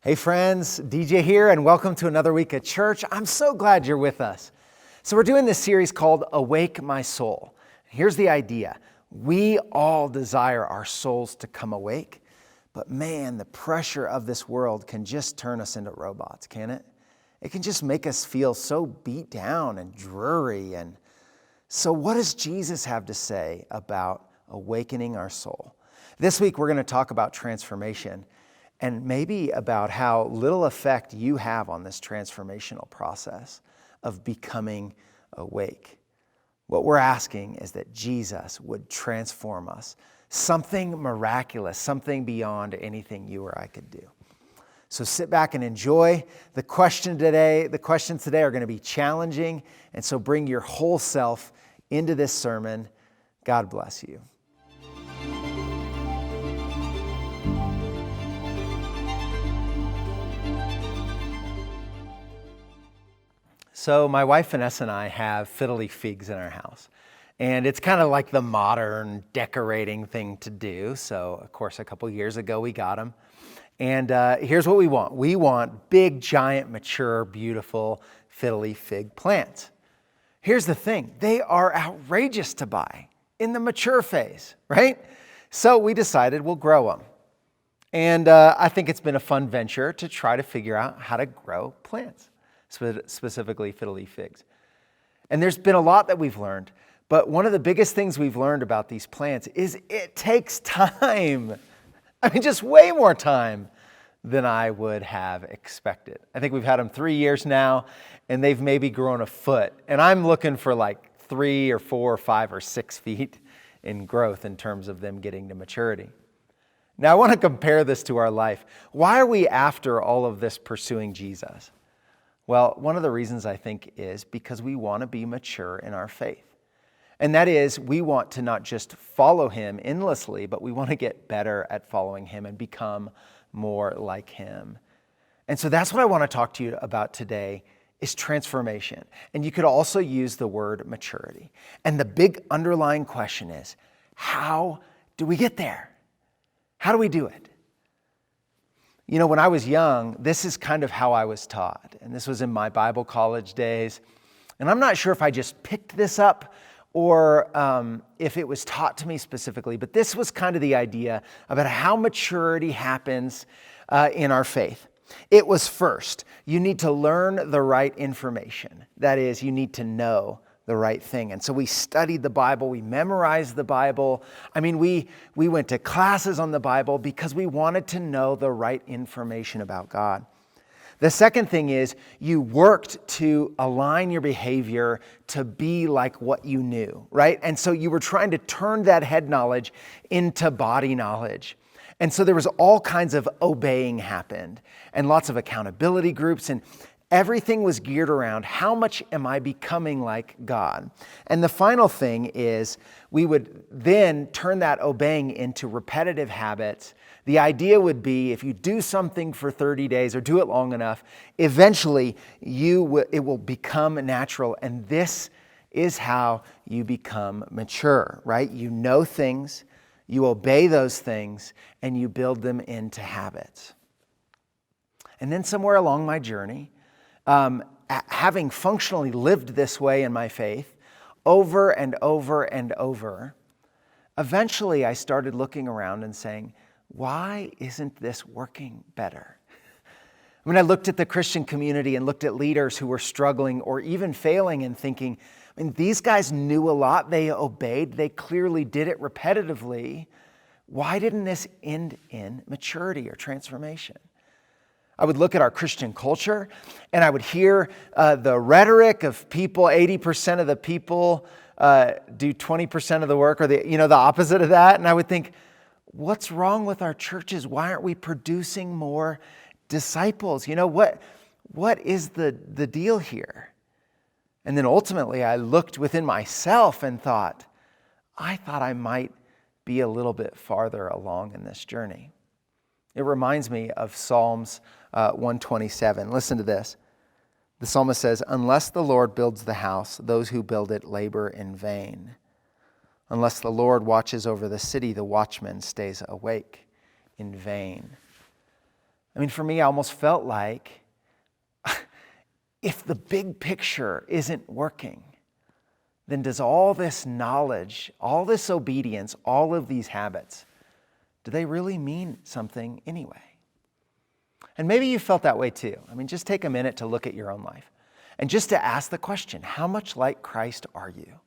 Hey friends, DJ here, and welcome to another week at church. I'm so glad you're with us. So we're doing this series called Awake My Soul. Here's the idea. We all desire our souls to come awake, but man, the pressure of this world can just turn us into robots, can it? It can just make us feel so beat down and dreary. And so what does Jesus have to say about awakening our soul? This week we're going to talk about transformation, and maybe about how little effect you have on this transformational process of becoming awake. What we're asking is that Jesus would transform us, something miraculous, something beyond anything you or I could do. So sit back and enjoy. The questions today are going to be challenging, and so bring your whole self into this sermon. God bless you. So my wife Vanessa and I have fiddly figs in our house. And it's kind of like the modern decorating thing to do. So, of course, a couple years ago we got them. And here's what we want. We want big, giant, mature, beautiful fiddly fig plants. Here's the thing. They are outrageous to buy in the mature phase, right? So we decided we'll grow them. And I think it's been a fun venture to try to figure out how to grow plants, specifically fiddly figs. And there's been a lot that we've learned, but one of the biggest things we've learned about these plants is it takes time. I mean, just way more time than I would have expected. I think we've had them 3 years now, and they've maybe grown a foot. And I'm looking for like 3 or 4 or 5 or 6 feet in growth in terms of them getting to maturity. Now, I want to compare this to our life. Why are we after all of this pursuing Jesus? Well, one of the reasons I think is because we want to be mature in our faith. And that is, we want to not just follow him endlessly, but we want to get better at following him and become more like him. And so that's what I want to talk to you about today is transformation. And you could also use the word maturity. And the big underlying question is, how do we get there? How do we do it? You know, when I was young, this is kind of how I was taught. And this was in my Bible college days. And I'm not sure if I just picked this up or if it was taught to me specifically. But this was kind of the idea about how maturity happens in our faith. It was first, you need to learn the right information. That is, you need to know the right thing. And so we studied the Bible, we memorized the Bible. I mean, we went to classes on the Bible because we wanted to know the right information about God. The second thing is you worked to align your behavior to be like what you knew, right? And so you were trying to turn that head knowledge into body knowledge. And so there was all kinds of obeying happened and lots of accountability groups, and everything was geared around how much am I becoming like God? And the final thing is we would then turn that obeying into repetitive habits. The idea would be if you do something for 30 days or do it long enough, eventually it will become natural. And this is how you become mature, right? You know things, you obey those things, and you build them into habits. And then somewhere along my journey, having functionally lived this way in my faith over and over and over, eventually I started looking around and saying, why isn't this working better? I mean, I looked at the Christian community and looked at leaders who were struggling or even failing and thinking, I mean, these guys knew a lot, they obeyed, they clearly did it repetitively. Why didn't this end in maturity or transformation? I would look at our Christian culture and I would hear the rhetoric of people, 80% of the people do 20% of the work, or the opposite of that. And I would think, what's wrong with our churches? Why aren't we producing more disciples? You know, what is the deal here? And then ultimately I looked within myself and thought I might be a little bit farther along in this journey. It reminds me of Psalms 127. Listen to this. The psalmist says, unless the Lord builds the house, those who build it labor in vain. Unless the Lord watches over the city, the watchman stays awake in vain. I mean, for me, I almost felt like if the big picture isn't working, then does all this knowledge, all this obedience, all of these habits, do they really mean something anyway? And maybe you felt that way too. I mean, just take a minute to look at your own life and just to ask the question, how much like Christ are you?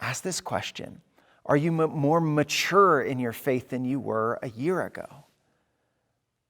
Ask this question. Are you more mature in your faith than you were a year ago?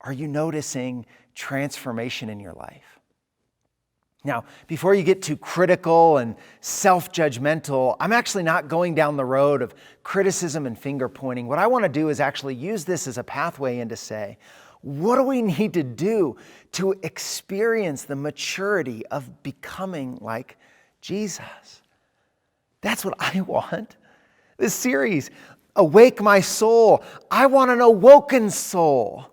Are you noticing transformation in your life? Now, before you get too critical and self-judgmental, I'm actually not going down the road of criticism and finger pointing. What I want to do is actually use this as a pathway in to say, what do we need to do to experience the maturity of becoming like Jesus? That's what I want. This series, Awake My Soul, I want an awoken soul.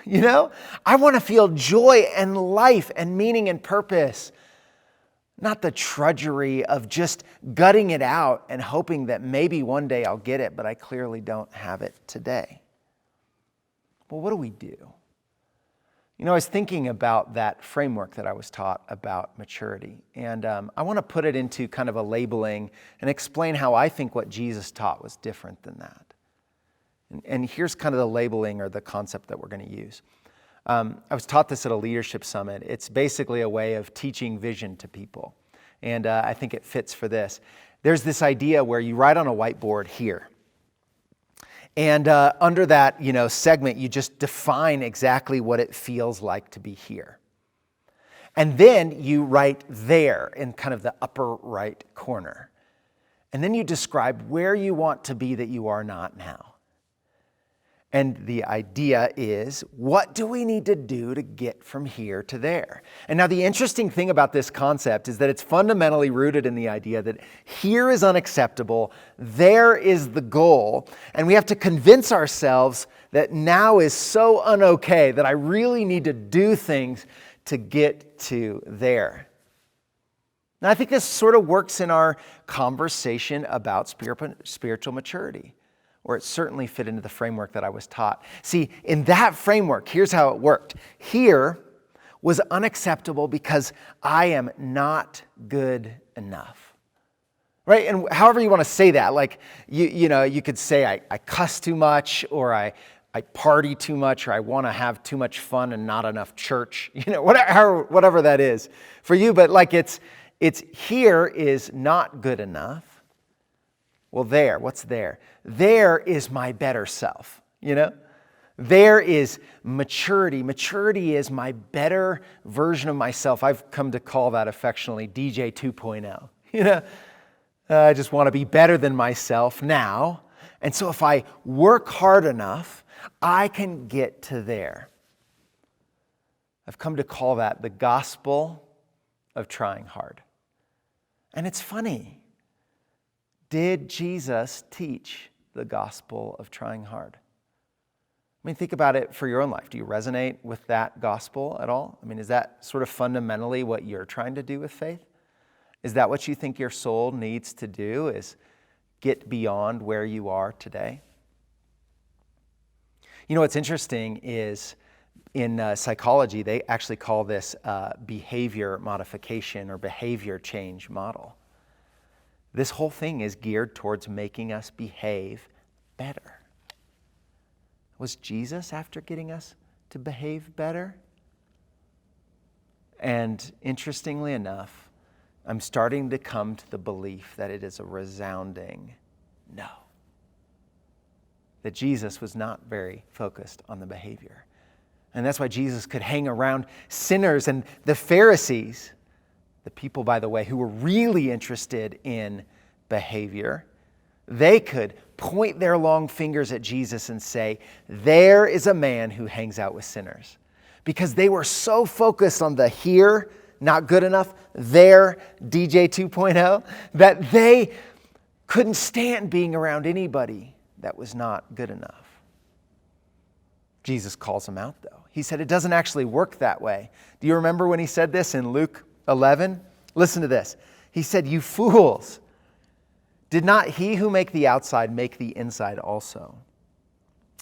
You know, I want to feel joy and life and meaning and purpose, not the trudgery of just gutting it out and hoping that maybe one day I'll get it, but I clearly don't have it today. Well, what do we do? You know, I was thinking about that framework that I was taught about maturity, and I want to put it into kind of a labeling and explain how I think what Jesus taught was different than that. And here's kind of the labeling or the concept that we're going to use. I was taught this at a leadership summit. It's basically a way of teaching vision to people, and I think it fits for this. There's this idea where you write on a whiteboard here. And under that, segment, you just define exactly what it feels like to be here. And then you write there in kind of the upper right corner. And then you describe where you want to be that you are not now. And the idea is, what do we need to do to get from here to there? And now the interesting thing about this concept is that it's fundamentally rooted in the idea that here is unacceptable, there is the goal, and we have to convince ourselves that now is so un-okay that I really need to do things to get to there. Now I think this sort of works in our conversation about spiritual maturity. Or it certainly fit into the framework that I was taught. See, in that framework, here's how it worked. Here was unacceptable because I am not good enough. Right? And however you want to say that, like, you could say I cuss too much, or I party too much, or I want to have too much fun and not enough church, whatever that is for you. But like it's here is not good enough. Well, what's there? There is my better self, There is maturity. Maturity is my better version of myself. I've come to call that affectionately DJ 2.0. I just want to be better than myself now. And so if I work hard enough, I can get to there. I've come to call that the gospel of trying hard. And it's funny. Did Jesus teach the gospel of trying hard? I mean, think about it for your own life. Do you resonate with that gospel at all? I mean, is that sort of fundamentally what you're trying to do with faith? Is that what you think your soul needs to do, is get beyond where you are today? What's interesting is in psychology, they actually call this behavior modification or behavior change model. This whole thing is geared towards making us behave better. Was Jesus after getting us to behave better? And interestingly enough, I'm starting to come to the belief that it is a resounding no. That Jesus was not very focused on the behavior. And that's why Jesus could hang around sinners and the Pharisees, the people, by the way, who were really interested in behavior. They could point their long fingers at Jesus and say, there is a man who hangs out with sinners. Because they were so focused on the here, not good enough, there, DJ 2.0, that they couldn't stand being around anybody that was not good enough. Jesus calls them out, though. He said it doesn't actually work that way. Do you remember when he said this in Luke 11? Listen to this. He said, you fools, did not he who make the outside make the inside also?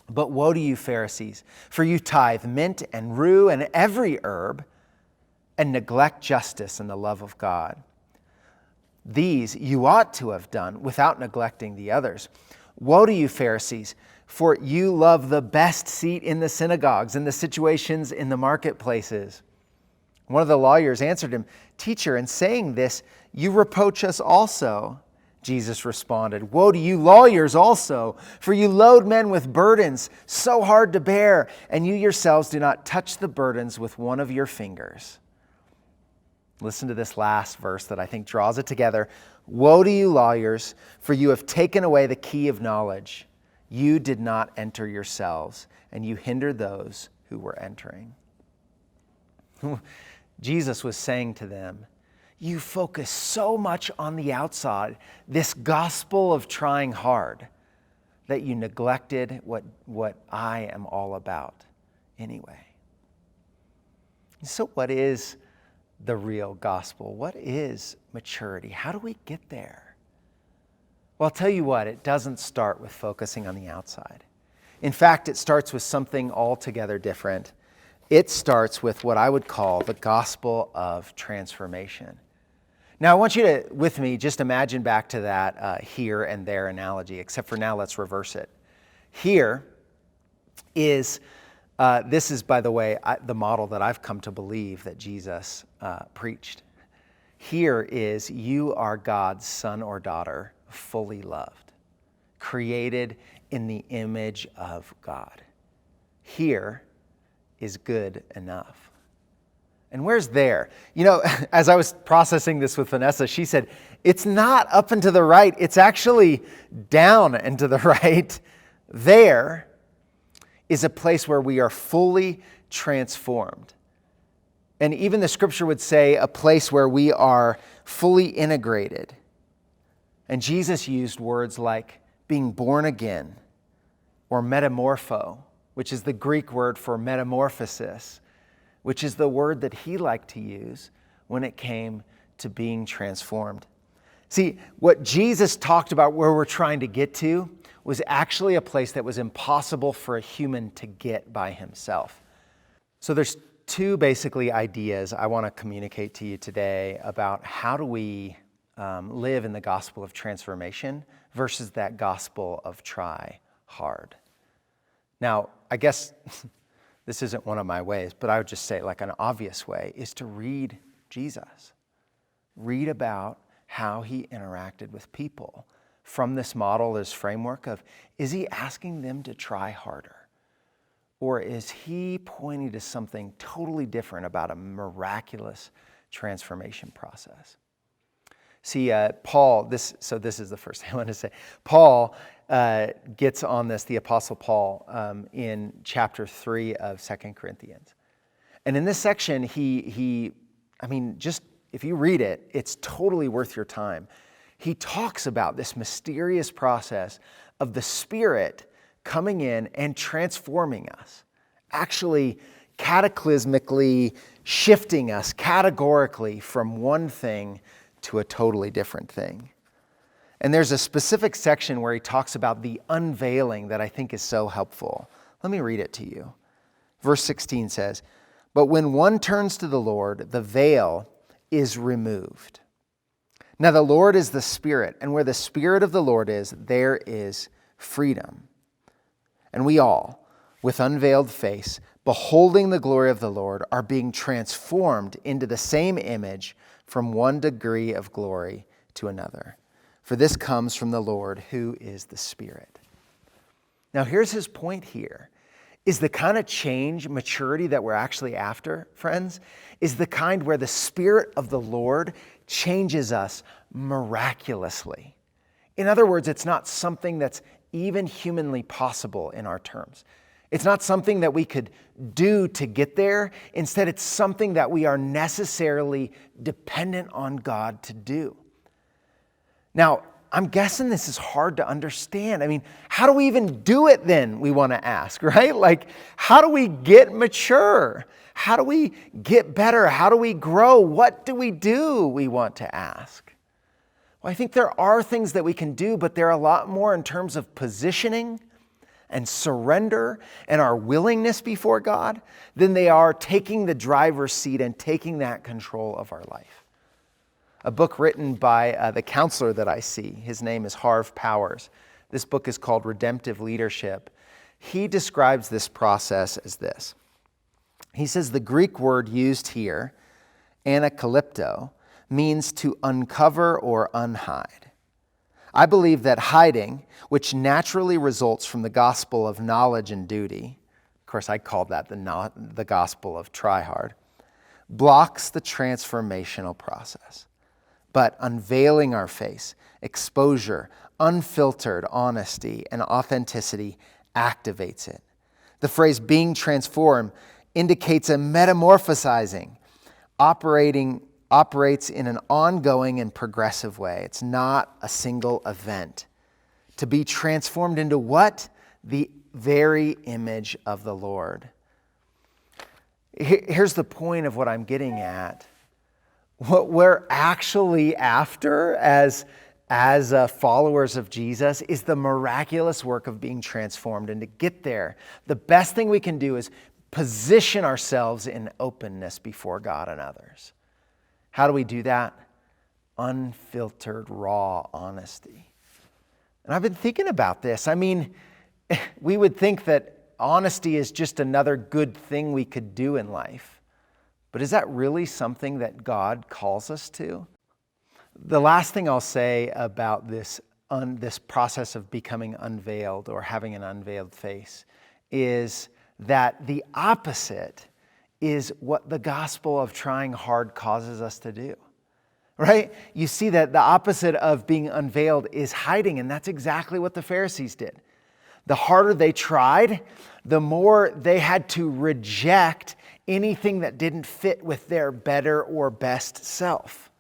But woe to you, Pharisees, for you tithe mint and rue and every herb, and neglect justice and the love of God. These you ought to have done without neglecting the others. Woe to you, Pharisees, for you love the best seat in the synagogues and the situations in the marketplaces. One of the lawyers answered him, Teacher, in saying this, you reproach us also. Jesus responded, Woe to you, lawyers also, for you load men with burdens so hard to bear, and you yourselves do not touch the burdens with one of your fingers. Listen to this last verse that I think draws it together. Woe to you, lawyers, for you have taken away the key of knowledge. You did not enter yourselves, and you hindered those who were entering. Jesus was saying to them, you focus so much on the outside, this gospel of trying hard, that you neglected what I am all about anyway. So what is the real gospel? What is maturity? How do we get there? Well, I'll tell you what, it doesn't start with focusing on the outside. In fact, it starts with something altogether different. It starts with what I would call the gospel of transformation. Now, I want you to, with me, just imagine back to that here and there analogy, except for now, let's reverse it. Here is, this is, by the way, the model that I've come to believe that Jesus preached. Here is, you are God's son or daughter, fully loved, created in the image of God. Here is good enough. And where's there? You know, as I was processing this with Vanessa, she said, it's not up and to the right. It's actually down and to the right. There is a place where we are fully transformed. And even the scripture would say a place where we are fully integrated. And Jesus used words like being born again or metamorpho, which is the Greek word for metamorphosis, which is the word that he liked to use when it came to being transformed. See, what Jesus talked about where we're trying to get to was actually a place that was impossible for a human to get by himself. So there's two basically ideas I want to communicate to you today about how do we live in the gospel of transformation versus that gospel of try hard. Now, I guess this isn't one of my ways, but I would just say like an obvious way is to read Jesus. Read about how he interacted with people from this model, this framework of, is he asking them to try harder? Or is he pointing to something totally different about a miraculous transformation process? See, Paul, this is the first thing I want to say. Paul gets on this, the Apostle Paul, in chapter 3 of 2 Corinthians. And in this section, just if you read it, it's totally worth your time. He talks about this mysterious process of the Spirit coming in and transforming us, actually cataclysmically shifting us categorically from one thing to a totally different thing. And there's a specific section where he talks about the unveiling that I think is so helpful. Let me read it to you. Verse 16 says, But when one turns to the Lord, the veil is removed. Now the Lord is the Spirit, and where the Spirit of the Lord is, there is freedom. And we all, with unveiled face, beholding the glory of the Lord, are being transformed into the same image from one degree of glory to another. For this comes from the Lord, who is the Spirit. Now here's his point here. Is the kind of change, maturity that we're actually after, friends, is the kind where the Spirit of the Lord changes us miraculously. In other words, it's not something that's even humanly possible in our terms. It's not something that we could do to get there. Instead, it's something that we are necessarily dependent on God to do. Now, I'm guessing this is hard to understand. I mean, how do we even do it then, we want to ask, right? Like, how do we get mature? How do we get better? How do we grow? What do, we want to ask? Well, I think there are things that we can do, but there are a lot more in terms of positioning and surrender and our willingness before God than they are taking the driver's seat and taking that control of our life. A book written by the counselor that I see, his name is Harv Powers. This book is called Redemptive Leadership. He describes this process as this. He says the Greek word used here, anakalypto, means to uncover or unhide. I believe that hiding, which naturally results from the gospel of knowledge and duty, of course I called that the gospel of try hard, blocks the transformational process. But unveiling our face, exposure, unfiltered honesty, and authenticity activates it. The phrase being transformed indicates a metamorphosizing, operates in an ongoing and progressive way. It's not a single event. To be transformed into what? The very image of the Lord. Here's the point of what I'm getting at. What we're actually after as followers of Jesus is the miraculous work of being transformed. And to get there, the best thing we can do is position ourselves in openness before God and others. How do we do that? Unfiltered, raw honesty. And I've been thinking about this. I mean, we would think that honesty is just another good thing we could do in life. But is that really something that God calls us to? The last thing I'll say about this process of becoming unveiled or having an unveiled face is that the opposite is what the gospel of trying hard causes us to do, right? You see that the opposite of being unveiled is hiding, and that's exactly what the Pharisees did. The harder they tried, the more they had to reject anything that didn't fit with their better or best self.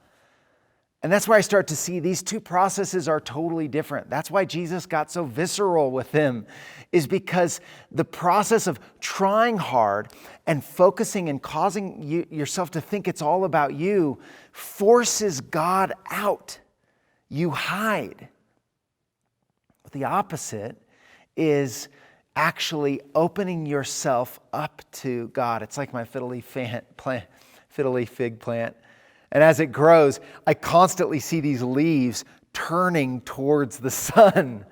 And that's where I start to see these two processes are totally different. That's why Jesus got so visceral with them, is because the process of trying hard and focusing and causing yourself to think it's all about you forces God out. You hide. But the opposite is actually opening yourself up to God. It's like my fiddly fig plant. And as it grows, I constantly see these leaves turning towards the sun.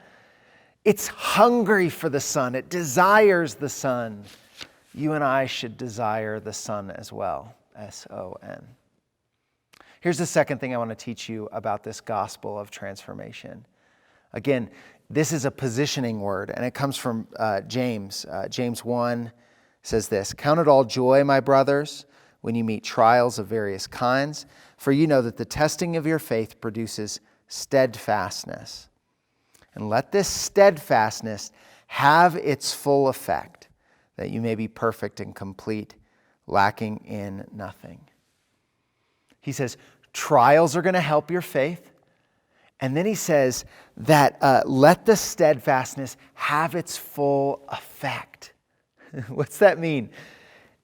It's hungry for the sun. It desires the sun. You and I should desire the sun as well. S-O-N. Here's the second thing I want to teach you about this gospel of transformation. Again, this is a positioning word, and it comes from James. James 1 says this, "Count it all joy, my brothers, when you meet trials of various kinds, for you know that the testing of your faith produces steadfastness. And let this steadfastness have its full effect, that you may be perfect and complete, lacking in nothing." He says, trials are going to help your faith. And then he says that let the steadfastness have its full effect. What's that mean?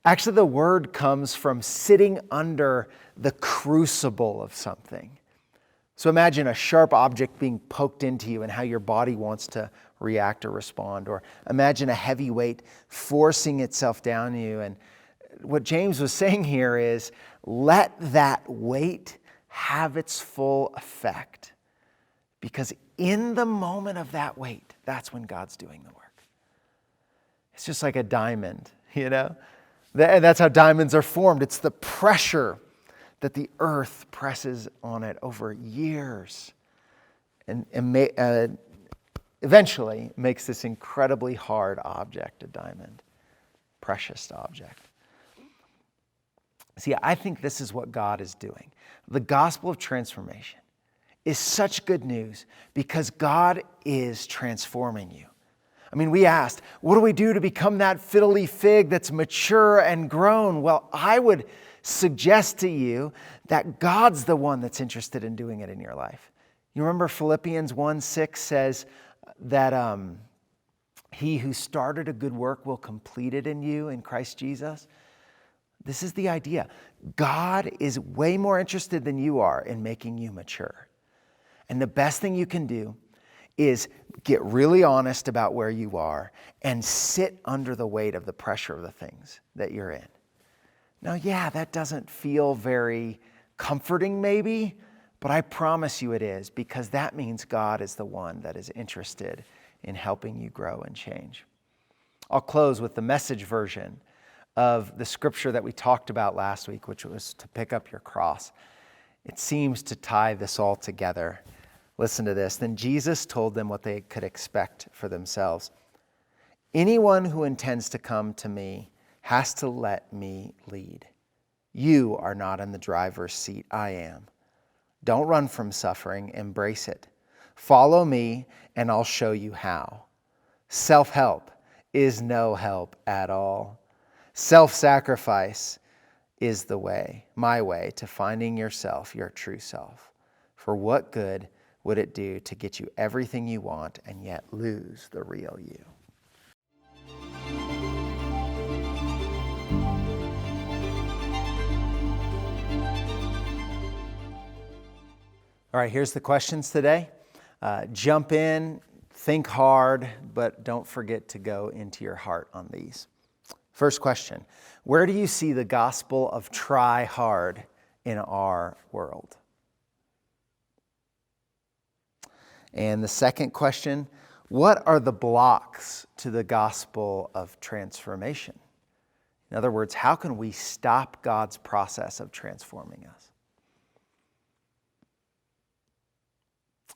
Actually, the word comes from sitting under the crucible of something. So imagine a sharp object being poked into you and how your body wants to react or respond. Or imagine a heavy weight forcing itself down you. And what James was saying here is, let that weight have its full effect. Because in the moment of that weight, that's when God's doing the work. It's just like a diamond, you know? And that's how diamonds are formed. It's the pressure that the earth presses on it over years. And eventually makes this incredibly hard object a diamond. Precious object. See, I think this is what God is doing. The gospel of transformation is such good news because God is transforming you. I mean, we asked, what do we do to become that fiddly fig that's mature and grown? Well, I would suggest to you that God's the one that's interested in doing it in your life. You remember Philippians 1:6 says that he who started a good work will complete it in you in Christ Jesus. This is the idea. God is way more interested than you are in making you mature. And the best thing you can do is get really honest about where you are and sit under the weight of the pressure of the things that you're in. Now, yeah, that doesn't feel very comforting maybe, but I promise you it is, because that means God is the one that is interested in helping you grow and change. I'll close with the Message version of the scripture that we talked about last week, which was to pick up your cross. It seems to tie this all together. Listen to this. Then Jesus told them what they could expect for themselves. Anyone who intends to come to me has to let me lead. You are not in the driver's seat, I am. Don't run from suffering, embrace it. Follow me and I'll show you how. Self-help is no help at all. Self-sacrifice is the way, my way, to finding yourself, your true self. For what good would it do to get you everything you want and yet lose the real you? All right, here's the questions today. Jump in, think hard, but don't forget to go into your heart on these. First question, where do you see the gospel of try hard in our world? And the second question, what are the blocks to the gospel of transformation? In other words, how can we stop God's process of transforming us?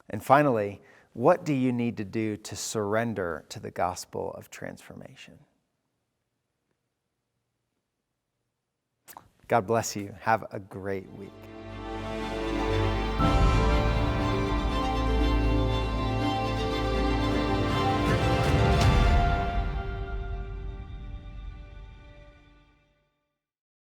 And finally, what do you need to do to surrender to the gospel of transformation? God bless you. Have a great week.